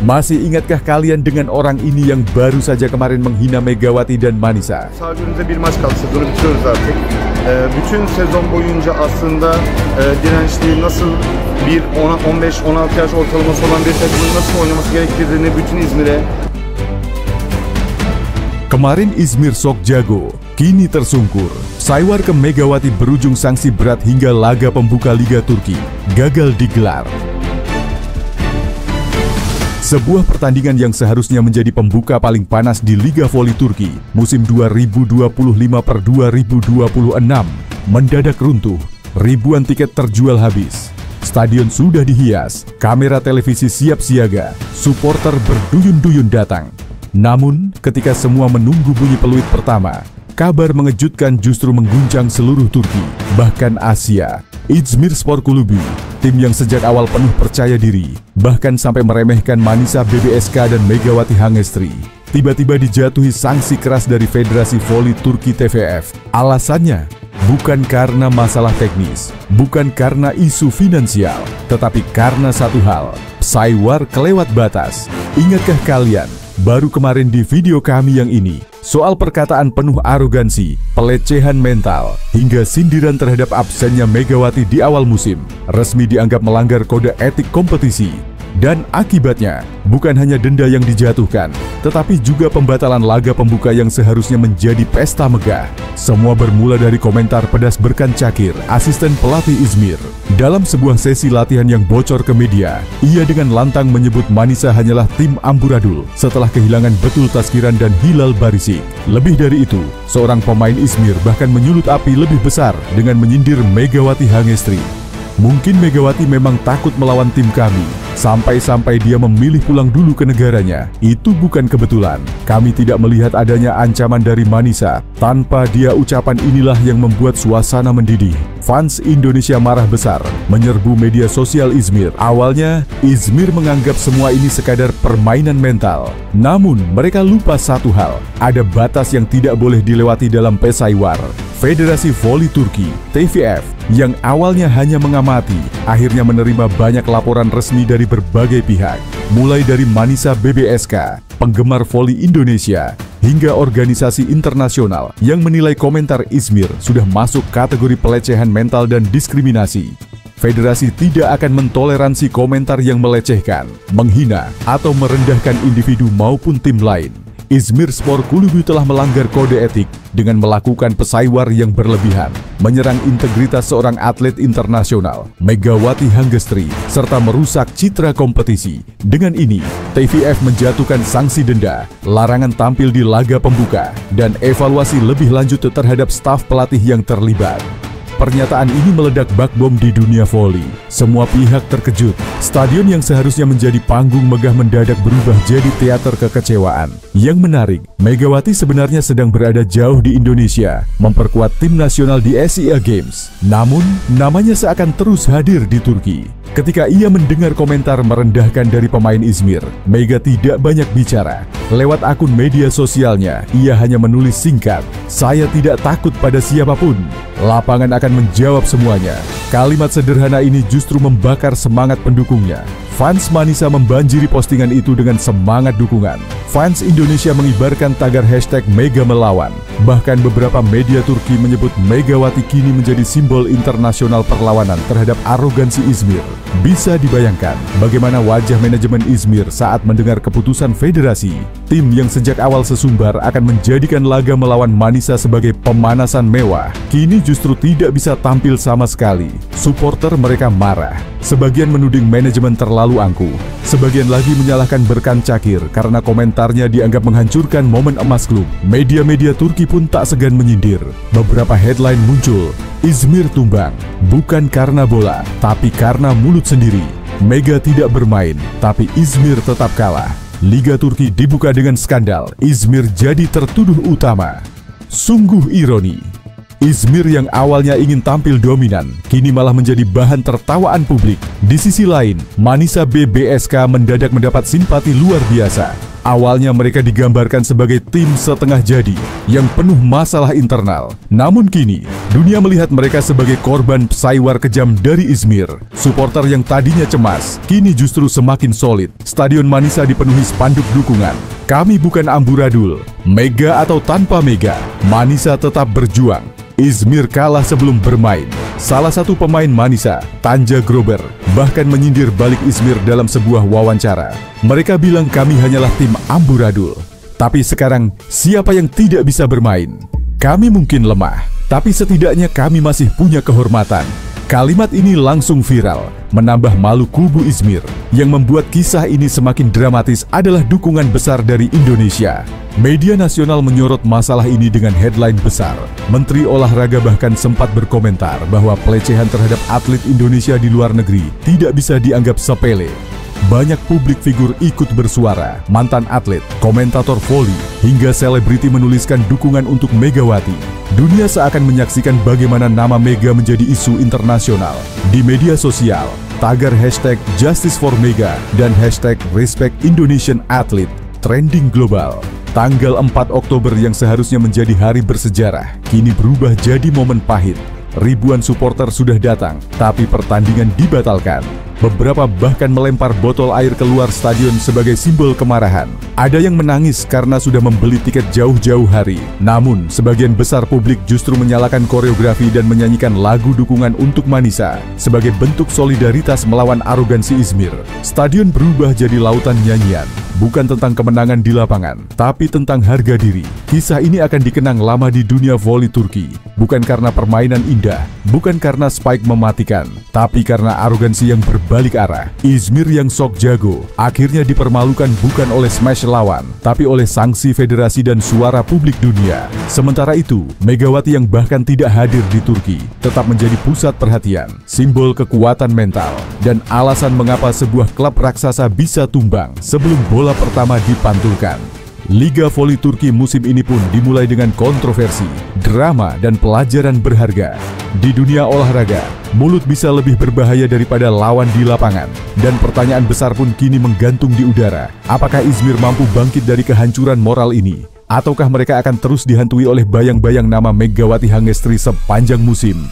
Masih ingatkah kalian dengan orang ini yang baru saja kemarin menghina Megawati dan Manisa? Sadece önümüzde bir maç kaldı, sezonu bitiriyoruz artık. Bütün sezon boyunca aslında dirençli, nasıl bir 15-16 yaş ortalaması olan bir takımın nasıl oynaması gerektiğini bütün İzmir'e. Kemarin Izmir sok jago, kini tersungkur. Saiwar ke Megawati berujung sanksi berat hingga laga pembuka Liga Turki gagal digelar. Sebuah pertandingan yang seharusnya menjadi pembuka paling panas di Liga Voli Turki musim 2025/2026 mendadak runtuh. Ribuan tiket terjual habis. Stadion sudah dihias, kamera televisi siap siaga, supporter berduyun-duyun datang. Namun, ketika semua menunggu bunyi peluit pertama, kabar mengejutkan justru mengguncang seluruh Turki, bahkan Asia. İzmirspor Kulübü, tim yang sejak awal penuh percaya diri, bahkan sampai meremehkan Manisa BBSK dan Megawati Hangestri, tiba-tiba dijatuhi sanksi keras dari Federasi Voli Turki TVF. Alasannya, bukan karena masalah teknis, bukan karena isu finansial, tetapi karena satu hal, Saiwar kelewat batas. Ingatkah kalian, baru kemarin di video kami yang ini, soal perkataan penuh arogansi, pelecehan mental, hingga sindiran terhadap absennya Megawati di awal musim, resmi dianggap melanggar kode etik kompetisi. Dan akibatnya, bukan hanya denda yang dijatuhkan, tetapi juga pembatalan laga pembuka yang seharusnya menjadi pesta megah. Semua bermula dari komentar pedas Berkan Cakir, asisten pelatih Izmir. Dalam sebuah sesi latihan yang bocor ke media, ia dengan lantang menyebut Manisa hanyalah tim amburadul setelah kehilangan Betul Taskiran dan Hilal Barisik. Lebih dari itu, seorang pemain Izmir bahkan menyulut api lebih besar dengan menyindir Megawati Hangestri. Mungkin Megawati memang takut melawan tim kami, sampai-sampai dia memilih pulang dulu ke negaranya. Itu bukan kebetulan. Kami tidak melihat adanya ancaman dari Manisa. Tanpa dia, ucapan inilah yang membuat suasana mendidih. Fans Indonesia marah besar, menyerbu media sosial Izmir. Awalnya, Izmir menganggap semua ini sekadar permainan mental. Namun, mereka lupa satu hal, ada batas yang tidak boleh dilewati dalam Saiwar. Federasi Voli Turki, TVF, yang awalnya hanya mengamati, akhirnya menerima banyak laporan resmi dari berbagai pihak, mulai dari Manisa BBSK, penggemar voli Indonesia, hingga organisasi internasional yang menilai komentar Izmir sudah masuk kategori pelecehan mental dan diskriminasi. Federasi tidak akan mentoleransi komentar yang melecehkan, menghina, atau merendahkan individu maupun tim lain. İzmirspor Kulübü telah melanggar kode etik dengan melakukan pesaiwar yang berlebihan, menyerang integritas seorang atlet internasional, Megawati Hangestri, serta merusak citra kompetisi. Dengan ini, TVF menjatuhkan sanksi denda, larangan tampil di laga pembuka, dan evaluasi lebih lanjut terhadap staf pelatih yang terlibat. Pernyataan ini meledak bak bom di dunia voli. Semua pihak terkejut. Stadion yang seharusnya menjadi panggung megah mendadak berubah jadi teater kekecewaan. Yang menarik, Megawati sebenarnya sedang berada jauh di Indonesia, memperkuat tim nasional di Asia Games. Namun, namanya seakan terus hadir di Turki. Ketika ia mendengar komentar merendahkan dari pemain Izmir, Mega tidak banyak bicara. Lewat akun media sosialnya, ia hanya menulis singkat, "Saya tidak takut pada siapapun. Lapangan akan menjawab semuanya." Kalimat sederhana ini justru membakar semangat pendukungnya. Fans Manisa membanjiri postingan itu dengan semangat dukungan. Fans Indonesia mengibarkan tagar hashtag Mega Melawan. Bahkan beberapa media Turki menyebut Megawati kini menjadi simbol internasional perlawanan terhadap arogansi Izmir. Bisa dibayangkan bagaimana wajah manajemen Izmir saat mendengar keputusan federasi. Tim yang sejak awal sesumbar akan menjadikan laga melawan Manisa sebagai pemanasan mewah, kini justru tidak bisa tampil sama sekali. Supporter mereka marah. Sebagian menuding manajemen terlalu angkuh. Sebagian lagi menyalahkan Berkan Cakir karena komentarnya dianggap menghancurkan momen emas klub. Media-media Turki pun tak segan menyindir. Beberapa headline muncul, "Izmir tumbang, bukan karena bola, tapi karena mulut sendiri. Mega tidak bermain, tapi Izmir tetap kalah." Liga Turki dibuka dengan skandal, Izmir jadi tertuduh utama. Sungguh ironi. Izmir yang awalnya ingin tampil dominan, kini malah menjadi bahan tertawaan publik. Di sisi lain, Manisa BBSK mendadak mendapat simpati luar biasa. Awalnya mereka digambarkan sebagai tim setengah jadi yang penuh masalah internal. Namun kini, dunia melihat mereka sebagai korban psywar kejam dari Izmir. Supporter yang tadinya cemas, kini justru semakin solid. Stadion Manisa dipenuhi spanduk dukungan. Kami bukan amburadul, mega atau tanpa mega, Manisa tetap berjuang. Izmir kalah sebelum bermain. Salah satu pemain Manisa, Tanja Grober, bahkan menyindir balik Izmir dalam sebuah wawancara. Mereka bilang kami hanyalah tim amburadul. Tapi sekarang, siapa yang tidak bisa bermain? Kami mungkin lemah, tapi setidaknya kami masih punya kehormatan. Kalimat ini langsung viral, menambah malu kubu Izmir. Yang membuat kisah ini semakin dramatis adalah dukungan besar dari Indonesia. Media nasional menyorot masalah ini dengan headline besar. Menteri Olahraga bahkan sempat berkomentar bahwa pelecehan terhadap atlet Indonesia di luar negeri tidak bisa dianggap sepele. Banyak publik figur ikut bersuara, mantan atlet, komentator voli, hingga selebriti menuliskan dukungan untuk Megawati. Dunia seakan menyaksikan bagaimana nama Mega menjadi isu internasional. Di media sosial, tagar hashtag Justice for Mega dan hashtag Respect Indonesian Athlete trending global. Tanggal 4 Oktober yang seharusnya menjadi hari bersejarah, kini berubah jadi momen pahit. Ribuan supporter sudah datang, tapi pertandingan dibatalkan. Beberapa bahkan melempar botol air keluar stadion sebagai simbol kemarahan. Ada yang menangis karena sudah membeli tiket jauh-jauh hari. Namun, sebagian besar publik justru menyalakan koreografi dan menyanyikan lagu dukungan untuk Manisa sebagai bentuk solidaritas melawan arogansi Izmir. Stadion berubah jadi lautan nyanyian. Bukan tentang kemenangan di lapangan, tapi tentang harga diri. Kisah ini akan dikenang lama di dunia voli Turki. Bukan karena permainan indah, bukan karena spike mematikan, tapi karena arogansi yang berbalik arah. Izmir yang sok jago, akhirnya dipermalukan bukan oleh smash lawan, tapi oleh sanksi federasi dan suara publik dunia. Sementara itu, Megawati yang bahkan tidak hadir di Turki, tetap menjadi pusat perhatian, simbol kekuatan mental, dan alasan mengapa sebuah klub raksasa bisa tumbang sebelum bola pertama dipantulkan. Liga Voli Turki musim ini pun dimulai dengan kontroversi, drama, dan pelajaran berharga. Di dunia olahraga, mulut bisa lebih berbahaya daripada lawan di lapangan. Dan pertanyaan besar pun kini menggantung di udara. Apakah Izmir mampu bangkit dari kehancuran moral ini? Ataukah mereka akan terus dihantui oleh bayang-bayang nama Megawati Hangestri sepanjang musim?